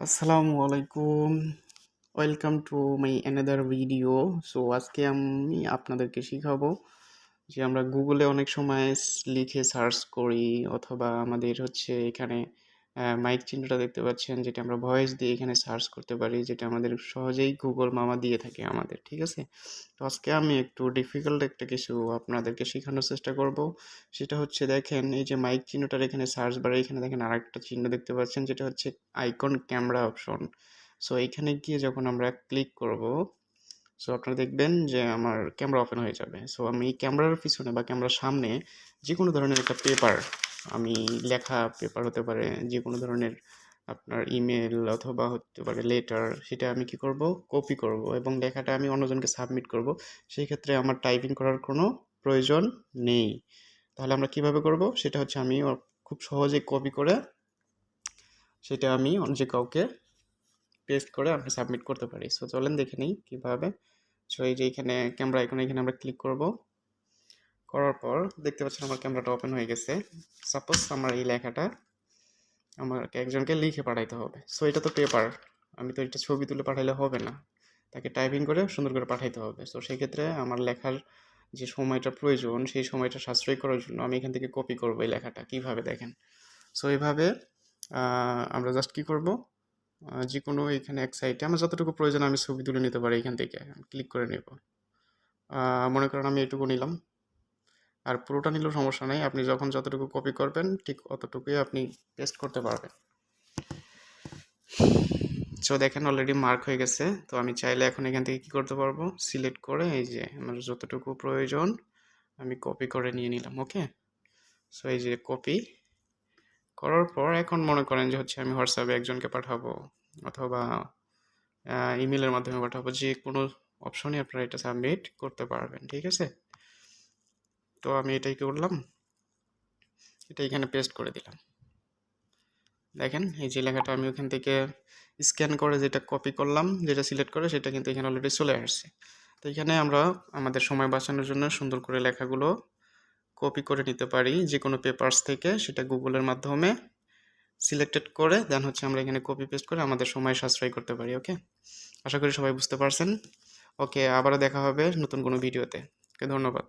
আসসালামু আলাইকুম। Welcome to my another video. So আজকে আমি আপনাদেরকে শিখাবো যে আমরা গুগলে অনেক সময় লিখে সার্চ করি, অথবা আমাদের হচ্ছে এখানে মাইক চিহ্নটা দেখতে পাচ্ছেন, যেটা আমরা ভয়েস দিয়ে এখানে সার্চ করতে পারি, যেটা আমাদের সহজেই গুগল মামা দিয়ে থাকে আমাদের। ঠিক আছে, তো আজকে আমি একটু ডিফিকাল্ট একটা কিছু আপনাদেরকে শেখানোর চেষ্টা করব। সেটা হচ্ছে, দেখেন এই যে মাইক চিহ্নটার এখানে সার্চ বারে এখানে দেখেন আরেকটা চিহ্ন দেখতে পাচ্ছেন, যেটা হচ্ছে আইকন ক্যামেরা অপশন। সো এখানে গিয়ে যখন আমরা ক্লিক করব, সো আপনারা দেখবেন যে আমার ক্যামেরা ওপেন হয়ে যাবে। সো আমি ক্যামেরার পিছনে বা ক্যামেরার সামনে যে কোনো ধরনের একটা পেপার, আমি লেখা পেপার হতে পারে, যে কোনো ধরনের আপনার ইমেল অথবা হতে পারে লেটার, সেটা আমি কি করব, কপি করব এবং লেখাটা আমি অন্যজনকে সাবমিট করব। সেই ক্ষেত্রে আমার টাইপিং করার কোনো প্রয়োজন নেই। তাহলে আমরা কিভাবে করব, সেটা হচ্ছে আমি খুব সহজে কপি করে সেটা আমি যে কাউকে পেস্ট করে আমি সাবমিট করতে পারি। সো চলেন দেখে নিই কীভাবে। সো এই যে এখানে ক্যামেরা আইকন, এখানে আমরা ক্লিক করব। করার পর দেখতে পাচ্ছেন আমার ক্যামেরাটা ওপেন হয়ে গেছে। সাপোজ আমার এই লেখাটা আমাকে একজনকে লিখে পাঠাইতে হবে। সো এটা তো পেপার, আমি তো এটা ছবি তুলে পাঠাইলে হবে না, তাকে টাইপিং করে সুন্দর করে পাঠাইতে হবে। সো সেক্ষেত্রে আমার লেখার যে সময়টা প্রয়োজন, সেই সময়টা সাশ্রয় করার জন্য আমি এখান থেকে কপি করবো এই লেখাটা। কীভাবে দেখেন, সো এইভাবে আমরা জাস্ট কী করব, যে কোনো এখানে এক সাইডে আমার যতটুকু প্রয়োজন আমি ছবি তুলে নিতে পারি, এখান থেকে ক্লিক করে নেব। মনে করেন আমি এটুকু নিলাম, আর পুরোটা নিলেও সমস্যা নেই, আপনি যখন যতটুকু কপি করবেন ঠিক অতটুকুই আপনি পেস্ট করতে পারবেন। সো দেখেন অলরেডি মার্ক হয়ে গেছে। তো আমি চাইলে এখন এখান থেকে কী করতে পারবো, সিলেক্ট করে এই যে আমার যতটুকু প্রয়োজন আমি কপি করে নিয়ে নিলাম। ওকে, সো এই যে কপি করার পর এখন মনে করেন যে হচ্ছে আমি হোয়াটসঅ্যাপে একজনকে পাঠাবো অথবা ইমেলের মাধ্যমে পাঠাবো, যে কোনো অপশনে আপনারা এটা সাবমিট করতে পারবেন। ঠিক আছে, তো আমি এটাই করলাম, এটা এখানে পেস্ট করে দিলাম। দেখেন এই যে লেখাটা আমি ওখান থেকে স্ক্যান করে যেটা কপি করলাম, যেটা সিলেক্ট করে, সেটা কিন্তু এখানে অলরেডি চলে আসছে। তো এখানে আমরা আমাদের সময় বাঁচানোর জন্য সুন্দর করে লেখাগুলো কপি করে নিতে পারি যে কোনো পেপারস থেকে, সেটা গুগলের মাধ্যমে সিলেক্টেড করে দেন হচ্ছে আমরা এখানে কপি পেস্ট করে আমাদের সময় সাশ্রয় করতে পারি। ওকে, আশা করি সবাই বুঝতে পারছেন। ওকে, আবারও দেখা হবে নতুন কোনো ভিডিওতে। ওকে, ধন্যবাদ।